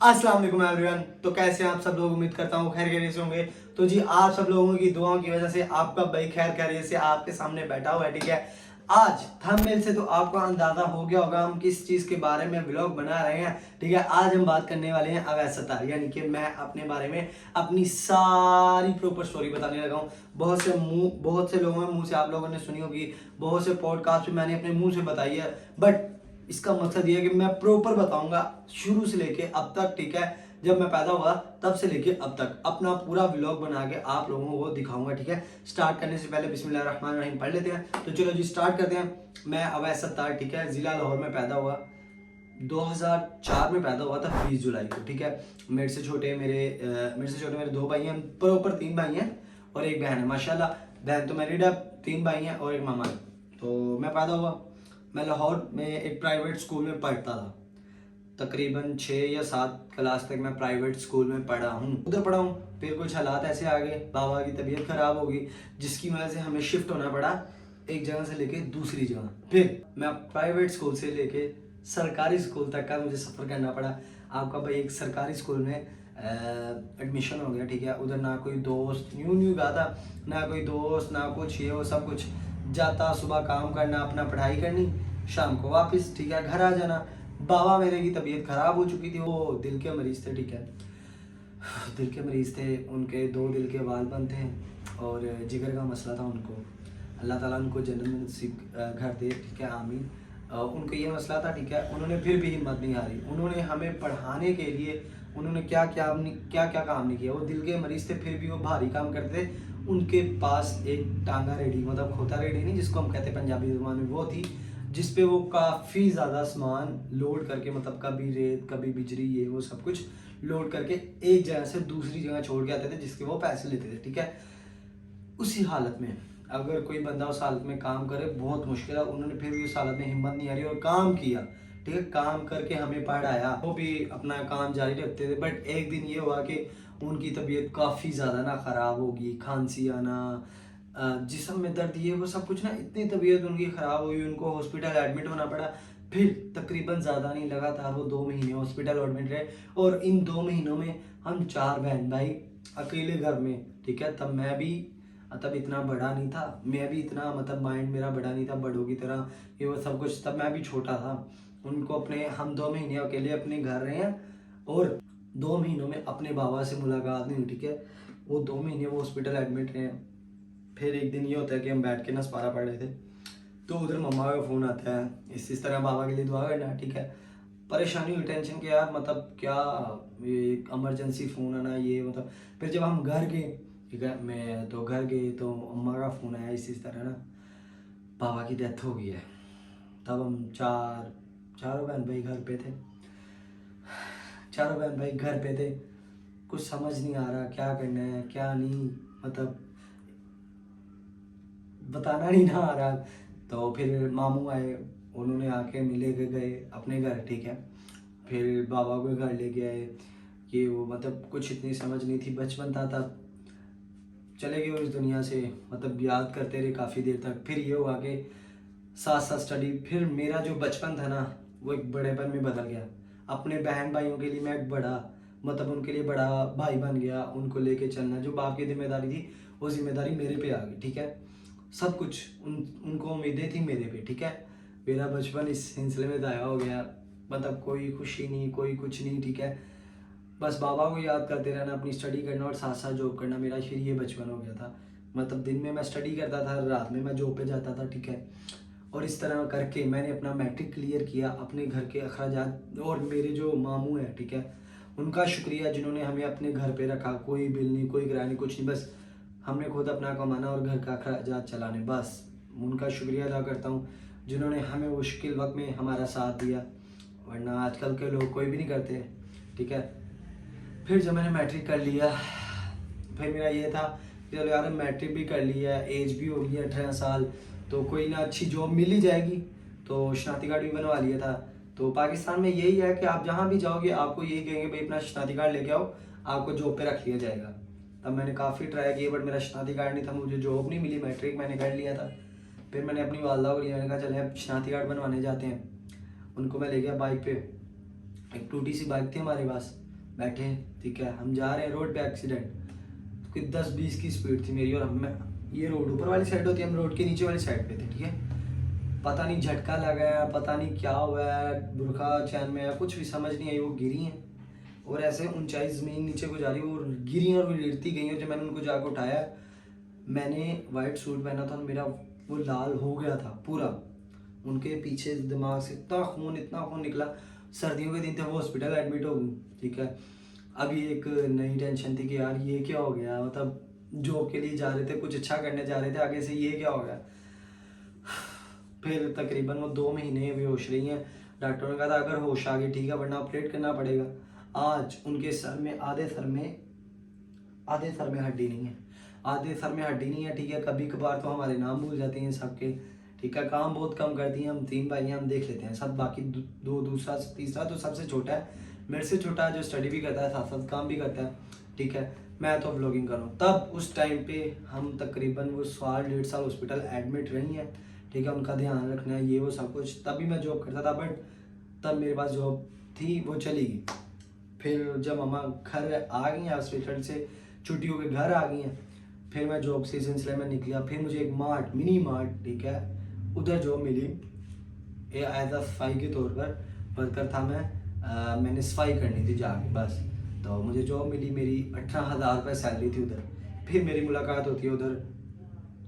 अस्सलाम वालेकुम एवरीवन। तो कैसे हैं आप सब लोग? उम्मीद करता हूँ खैर खैरियत से होंगे। तो जी आप सब लोगों की दुआओं की वजह से आपका भाई खैर खैरियत से आपके सामने बैठा हुआ है। ठीक है, आज थंबनेल से तो आपको अंदाजा हो गया होगा हम किस चीज के बारे में व्लॉग बना रहे हैं। ठीक है, आज हम बात करने वाले हैं अवैध सत्तार, यानी कि मैं अपने बारे में अपनी सारी प्रॉपर स्टोरी बताने लगा हूँ। बहुत से लोगों के मुंह से आप लोगों ने सुनी होगी, बहुत से पॉडकास्ट में मैंने अपने मुंह से बताई है, बट इसका मकसद ये है कि मैं प्रॉपर बताऊंगा शुरू से लेके अब तक। ठीक है, जब मैं पैदा हुआ तब से लेके अब तक अपना पूरा व्लॉग बना के आप लोगों को दिखाऊंगा। ठीक है, स्टार्ट करने से पहले बिस्मिल्लाहिर्रहमानिर्रहीम पढ़ लेते हैं। तो चलो जी स्टार्ट करते हैं। मैं अवैध सत्तार, ठीक है, जिला लाहौर में पैदा हुआ। 2004 में पैदा हुआ था 20 जुलाई को। ठीक है, मेरे से छोटे मेरे दो भाई हैं, प्रॉपर 3 भाई हैं और एक बहन है। माशाल्लाह बहन तो मैरिड है, 3 भाई हैं और एक मामा है। तो मैं पैदा हुआ, मैं लाहौर में एक प्राइवेट स्कूल में पढ़ता था। तकरीबन 6 या 7 क्लास तक मैं प्राइवेट स्कूल में पढ़ा हूँ, उधर पढ़ा हूँ। फिर कुछ हालात ऐसे आ गए, बाबा की तबीयत खराब हो गई, जिसकी वजह से हमें शिफ्ट होना पड़ा एक जगह से लेके दूसरी जगह। फिर मैं प्राइवेट स्कूल से लेके सरकारी स्कूल तक का मुझे सफ़र करना पड़ा। आपका भाई एक सरकारी स्कूल में एडमिशन हो गया। ठीक है, उधर ना कोई दोस्त, न्यू न्यू गया था, ना कोई दोस्त ना कुछ, ये वो सब कुछ। जाता सुबह काम करना, अपना पढ़ाई करनी, शाम को वापस। ठीक है, घर आ जाना। बाबा मेरे की तबीयत ख़राब हो चुकी थी, वो दिल के मरीज़ थे। ठीक है, दिल के मरीज़ थे, उनके 2 दिल के वाल बंद थे और जिगर का मसला था उनको। अल्लाह ताला उनको जन्नत में नसीब घर दे। ठीक है, आमीन। उनको ये मसला था। ठीक है, उन्होंने फिर भी हिम्मत नहीं हारी। उन्होंने हमें पढ़ाने के लिए उन्होंने क्या क्या काम नहीं किया। वो दिल के मरीज़ थे, फिर भी वो भारी काम करते थे। उनके पास एक टांगा रेडी, मतलब खोता रेडी नहीं जिसको हम कहते हैं पंजाबी ज़ुबान में, वो थी, जिस पे वो काफ़ी ज़्यादा सामान लोड करके, मतलब कभी रेत कभी बिजली ये वो सब कुछ लोड करके एक जगह से दूसरी जगह छोड़ के आते थे, जिसके वो पैसे लेते थे। ठीक है, उसी हालत में अगर कोई बंदा उस हालत में काम करे बहुत मुश्किल है। उन्होंने फिर भी उस हालत में हिम्मत नहीं हारी और काम किया। ठीक है, काम करके हमें पढ़ाया, वो भी अपना काम जारी रखते थे। बट एक दिन ये हुआ कि उनकी तबीयत काफ़ी ज़्यादा ना ख़राब होगी, खांसी आना, जिस्म में दर्द, ये वो सब कुछ ना, इतनी तबीयत उनकी ख़राब हुई, उनको हॉस्पिटल एडमिट होना पड़ा। फिर तकरीबन ज़्यादा नहीं, लगातार वो 2 महीने हॉस्पिटल एडमिट रहे और इन 2 महीनों में हम 4 बहन भाई अकेले घर में। ठीक है, तब मैं भी, तब इतना बड़ा नहीं था, मैं भी इतना, मतलब माइंड मेरा बड़ा नहीं था बड़ों की तरह, ये वो सब कुछ, तब मैं भी छोटा था। उनको अपने, हम 2 महीने अकेले अपने घर रहे हैं और 2 महीनों में अपने बाबा से मुलाकात नहीं हुई। ठीक है, वो 2 महीने वो हॉस्पिटल एडमिट रहे हैं। फिर एक दिन ये होता है कि हम बैठ के ना सपारा पढ़ रहे थे, तो उधर मम्मा का फ़ोन आता है, इस तरह बाबा के लिए दुआ करना। ठीक है, परेशानी हुई, टेंशन के यार, मतलब क्या, ये इमरजेंसी फ़ोन आना, ये मतलब। फिर जब हम घर गए, ठीक है, मैं तो घर गए तो अम्मा का फ़ोन आया, इस तरह ना बाबा की डेथ हो गई है। तब हम चारों बहन भाई घर पे थे, चारों बहन भाई घर पे थे। कुछ समझ नहीं आ रहा क्या करना है क्या नहीं, मतलब बताना नहीं ना आ रहा। तो फिर मामू आए, उन्होंने आके मिले के गए अपने घर। ठीक है, फिर बाबा को घर ले गए, कि वो मतलब कुछ इतनी समझ नहीं थी, बचपन था तब, चले गए वो इस दुनिया से। मतलब याद करते रहे काफ़ी देर तक। फिर ये हुआ कि साथ साथ स्टडी, फिर मेरा जो बचपन था ना वो एक बड़ेपन में बदल गया। अपने बहन भाइयों के लिए मैं एक बड़ा, मतलब उनके लिए बड़ा भाई बन गया। उनको लेके चलना, जो बाप की जिम्मेदारी थी वो जिम्मेदारी मेरे पे आ गई। ठीक है, सब कुछ उनको उम्मीदें थी मेरे पे। ठीक है, मेरा बचपन इस सिलसिले में ज़ाया हो गया, मतलब कोई खुशी नहीं, कोई कुछ नहीं। ठीक है, बस बाबा को याद करते रहना, अपनी स्टडी करना और साथ साथ जॉब करना। मेरा फिर ये बचपन हो गया था, मतलब दिन में मैं स्टडी करता था, रात में मैं जॉब पे जाता था। ठीक है, और इस तरह करके मैंने अपना मैट्रिक क्लियर किया। अपने घर के अखराजात, और मेरे जो मामू हैं, ठीक है, उनका शुक्रिया जिन्होंने हमें अपने घर पे रखा। कोई बिल नहीं, कोई किराया नहीं, कुछ नहीं, बस हमने खुद अपना कमाना और घर का अखराजात चलाने, बस उनका शुक्रिया अदा करता हूँ जिन्होंने हमें मुश्किल वक्त में हमारा साथ दिया, वरना आजकल के लोग कोई भी नहीं करते। ठीक है, फिर जब मैंने मैट्रिक कर लिया, फिर मेरा ये था कि चलो यार मैट्रिक भी कर लिया, एज भी हो गई है 18 साल, तो कोई ना अच्छी जॉब मिल ही जाएगी। तो शनाख्ती कार्ड भी बनवा लिया था। तो पाकिस्तान में यही है कि आप जहाँ भी जाओगे आपको यही कहेंगे भाई अपना शनाख्ती कार्ड लेके आओ, आपको जॉब पे रख लिया जाएगा। तब मैंने काफ़ी ट्राई किया, बट मेरा शनाख्ती कार्ड नहीं था, मुझे जॉब नहीं मिली। मैट्रिक मैंने कर लिया था। फिर मैंने अपनी वालदा को लिया, मैंने कहा चले अब शनाख्ती कार्ड बनवाने जाते हैं। उनको मैं ले गया बाइक पे, एक टूटी सी बाइक थी हमारे पास, बैठे, ठीक है, हम जा रहे हैं रोड पे, एक्सीडेंट, कोई 10-20 की स्पीड थी मेरी और मैं, ये रोड ऊपर वाली साइड होती है, हम रोड के नीचे वाली साइड पे थे, ठीक है। पता नहीं झटका लगा है, पता नहीं क्या हुआ है, बुरखा चैन में है, कुछ भी समझ नहीं आई, वो गिरी हैं और ऐसे ऊंचाई ज़मीन नीचे को जा रही, वो गिरी और वो गिरती गई। और जब मैंने उनको जाकर उठाया, मैंने वाइट सूट पहना था और मेरा वो लाल हो गया था पूरा, उनके पीछे दिमाग से इतना खून निकला। सर्दियों के दिन थे, वो हॉस्पिटल एडमिट हो गई, ठीक है। अभी एक नई टेंशन थी कि यार ये क्या हो गया, मतलब जॉब के लिए जा रहे थे, कुछ अच्छा करने जा रहे थे, आगे से ये क्या हो गया। फिर तकरीबन वो 2 महीने बेहोश रही हैं। डॉक्टरों ने कहा था अगर होश आ गई ठीक है, वरना ऑपरेट करना पड़ेगा। आज उनके सर में आधे सर में हड्डी नहीं है, आधे सर में हड्डी नहीं है, ठीक है। कभी कभार तो हमारे नाम भूल जाती हैं सबके, ठीक है। काम बहुत कम करती हैं, हम 3 भाई हैं, हम देख लेते हैं सब, बाकी दो दूसरा तीसरा तो सबसे छोटा है, मेरे से छोटा है, जो स्टडी भी करता है, साथ साथ काम भी करता है, ठीक है। मैं तो व्लॉगिंग कर रहा हूँ। तब उस टाइम पे हम तकरीबन वो 1.5 साल हॉस्पिटल एडमिट रही हैं, ठीक है। उनका ध्यान रखना है, ये वो सब कुछ। तभी मैं जॉब करता था, बट तब मेरे पास जॉब थी, वो चली गई। फिर जब मम्मा घर आ गई हैं, हॉस्पिटल से छुट्टी होकर घर आ गई हैं, फिर मैं जॉब के सिलसिले में निकला। फिर मुझे एक मार्ट, मिनी मार्ट, ठीक है, उधर जॉब मिली एज अ सफाई के तौर पर वर्कर था मैं। मैंने सफाई करनी थी जाके बस, तो मुझे जॉब मिली, मेरी 18,000 रुपये सैलरी थी उधर। फिर मेरी मुलाकात होती है उधर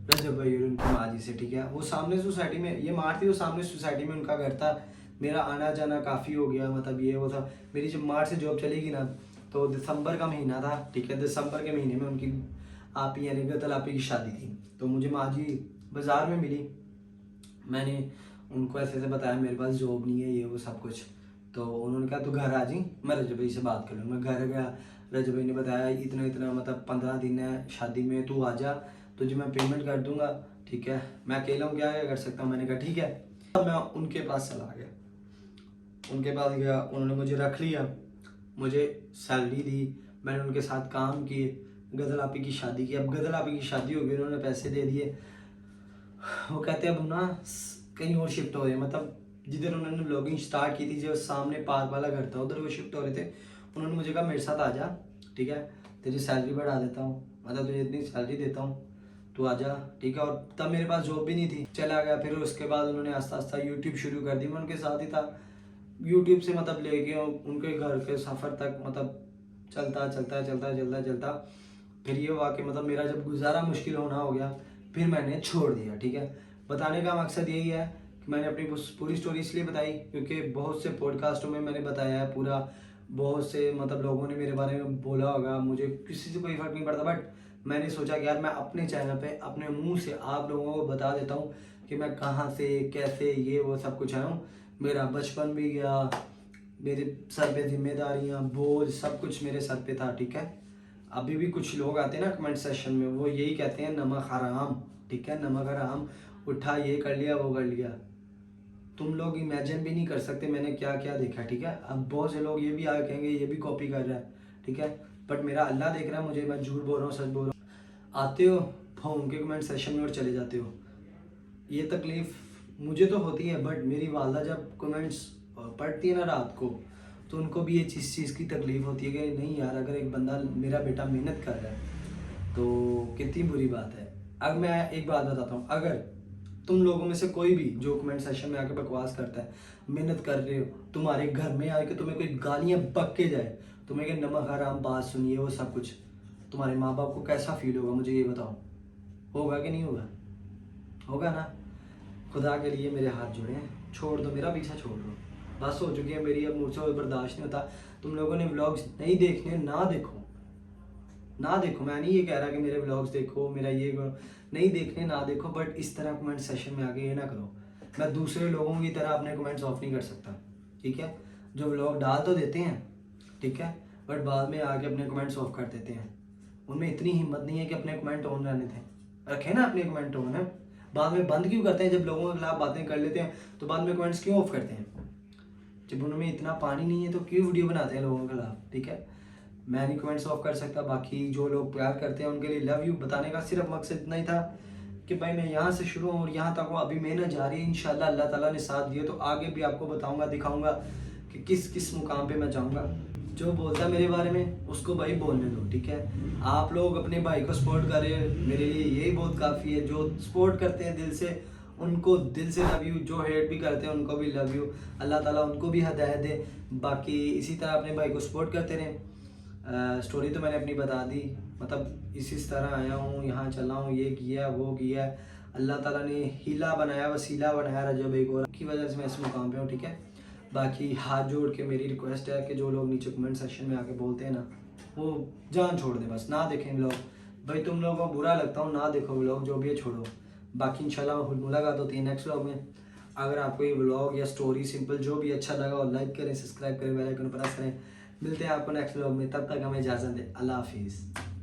रजब भाई और उनकी माँ जी से, ठीक है। वो सामने सोसाइटी में, ये मार्ट थी, वो सामने सोसाइटी में उनका घर था। मेरा आना जाना काफ़ी हो गया, मतलब ये वो था। मेरी जब मार्ट से जॉब चलेगी ना, तो दिसंबर का महीना था, ठीक है। दिसंबर के महीने में उनकी आप ही यानी गतल आपी की शादी थी, तो मुझे माँ जी बाज़ार में मिली। मैंने उनको ऐसे ऐसे बताया मेरे पास जॉब नहीं है, ये वो सब कुछ। तो उन्होंने कहा तो घर आ जी, मैं रजब भाई से बात कर लूँगा। घर गया, रजब भाई ने बताया इतना इतना, मतलब 15 दिन है शादी में, तू आ जा, तुझे मैं पेमेंट कर दूंगा, ठीक है। मैं अकेला हूँ, क्या कर सकता हूँ। मैंने कहा ठीक है। तब मैं उनके पास चला गया, उनके पास गया, उन्होंने मुझे रख लिया, मुझे सैलरी दी, मैंने उनके साथ काम किए, गजल आपी की शादी की। अब गजल आपी की शादी हो गई, उन्होंने पैसे दे दिए। वो कहते हैं अब ना कहीं और शिफ्ट हो रहे हैं, मतलब जिधर उन्होंने ब्लॉगिंग स्टार्ट की थी, जो सामने पार्क वाला घर था, उधर वो शिफ्ट हो रहे थे। उन्होंने मुझे कहा मेरे साथ आ जा, ठीक है, तेरी सैलरी बढ़ा देता हूँ, मतलब तुझे इतनी सैलरी देता हूँ, तू आ जा, ठीक है। और तब मेरे पास जॉब भी नहीं थी, चला गया। फिर उसके बाद उन्होंने आस्ता आस्ता यूट्यूब शुरू कर दी, मैं उनके साथ ही था। यूट्यूब से मतलब लेके उनके घर के सफ़र तक, मतलब चलता चलता चलता चलता चलता फिर ये हुआ कि मतलब मेरा जब गुजारा मुश्किल होना हो गया, फिर मैंने छोड़ दिया, ठीक है। बताने का मकसद यही है कि मैंने अपनी पूरी स्टोरी इसलिए बताई क्योंकि बहुत से पॉडकास्टों में मैंने बताया है पूरा, बहुत से मतलब लोगों ने मेरे बारे में बोला होगा, मुझे किसी से कोई फ़र्क नहीं पड़ता, बट मैंने सोचा कि यार मैं अपने चैनल पे अपने मुंह से आप लोगों को बता देता हूँ कि मैं कहाँ से कैसे ये वो सब कुछ आया हूँ। मेरा बचपन भी गया, मेरे सर पे जिम्मेदारियाँ, बोझ, सब कुछ मेरे सर पे था, ठीक है। अभी भी कुछ लोग आते हैं ना कमेंट सेशन में, वो यही कहते हैं नमक हराम, ठीक है, नमक हराम, उठा ये कर लिया वो कर लिया। तुम लोग इमेजिन भी नहीं कर सकते मैंने क्या क्या देखा, ठीक है। अब बहुत से लोग ये भी आगे कहेंगे ये भी कॉपी कर रहा है, ठीक है, बट मेरा अल्लाह देख रहा है मुझे, मैं झूठ बोल रहा हूँ सच बोल रहा हूँ। आते हो फोन के कमेंट सेशन में और चले जाते हो, ये तकलीफ़ मुझे तो होती है, बट मेरी वालदा जब कमेंट्स पढ़ती है ना रात को, तो उनको भी ये चीज़ की तकलीफ़ होती है कि नहीं यार, अगर एक बंदा, मेरा बेटा मेहनत कर रहा है तो कितनी बुरी बात है। अब मैं एक बात बताता हूँ, अगर तुम लोगों में से कोई भी जो कमेंट सेशन में आके बकवास करता है, मेहनत कर रहे हो, तुम्हारे घर में आके तुम्हें कोई गालियाँ बक के जाए, तुम्हें कि नमक हराम बात सुनिए वो सब कुछ, तुम्हारे माँ बाप को कैसा फील होगा मुझे ये बताओ। होगा कि नहीं होगा? होगा ना। खुदा के लिए मेरे हाथ जुड़े हैं, छोड़ दो, मेरा पीछा छोड़ दो, बस हो चुकी है मेरी, अब मुझसे बर्दाश्त नहीं होता। तुम लोगों ने व्लॉग्स नहीं देखने, ना देखो, ना देखो। मैं नहीं ये कह रहा कि मेरे व्लॉग्स देखो, मेरा ये नहीं देखने ना देखो, बट इस तरह कमेंट सेशन में आके ये ना करो। मैं दूसरे लोगों की तरह अपने कमेंट्स ऑफ नहीं कर सकता, ठीक है। जो व्लॉग डाल तो देते हैं, ठीक है, बट बाद में आके अपने कमेंट्स ऑफ कर देते हैं। उनमें इतनी हिम्मत नहीं है कि अपने कमेंट ऑन रहने थे, रखे ना अपने कमेंट ऑन है, बाद में बंद क्यों करते हैं? जब लोगों के खिलाफ बातें कर लेते हैं तो बाद में कमेंट्स क्यों ऑफ करते हैं? जब उनमें इतना पानी नहीं है तो क्यों वीडियो बनाते हैं लोगों के खिलाफ, ठीक है। मैं नहीं कमेंट्स ऑफ कर सकता, बाकी जो लोग प्यार करते हैं उनके लिए लव यू। बताने का सिर्फ मकसद इतना ही था कि भाई मैं यहाँ से शुरू हूँ और यहाँ तक हूँ, अभी मेहनत जारी है, इंशाल्लाह अल्लाह ताला ने साथ दिया तो आगे भी आपको बताऊँगा, दिखाऊँगा कि किस किस मुकाम पर मैं जाऊँगा। जो बोलता है मेरे बारे में उसको भाई बोलने दो, ठीक है। आप लोग अपने भाई को सपोर्ट करें, मेरे लिए यही बहुत काफ़ी है। जो सपोर्ट करते हैं दिल से, उनको दिल से लव यू। जो हेट भी करते हैं उनको भी लव यू। अल्लाह ताला उनको भी हिदायत दे। बाकी इसी तरह अपने भाई को सपोर्ट करते रहें। स्टोरी तो मैंने अपनी बता दी, मतलब इसी तरह आया हूँ, यहाँ चला हूँ, ये किया वो किया। अल्लाह ताला ने हीला बनाया, वसीला बनाया रजब भाई को, की वजह से मैं इस मुकाम पे हूँ, ठीक है। बाकी हाथ जोड़ के मेरी रिक्वेस्ट है कि जो लोग नीचे कमेंट सेक्शन में आके बोलते हैं ना, वो जान छोड़ दे, बस ना देखें व्लॉग। भाई तुम लोगों को बुरा लगता हूँ, ना देखो व्लॉग, जो भी है छोड़ो। बाकी इंशाल्लाह मुलाकात होती है नेक्स्ट व्लॉग में। अगर आपको ये व्लॉग या स्टोरी सिंपल जो भी अच्छा लगा और लाइक करें, सब्सक्राइब करें, बेल आइकन प्रेस करें। मिलते हैं आपको नेक्स्ट व्लॉग में, तब तक हमें इजाज़त दें। अल्लाह हाफिज़।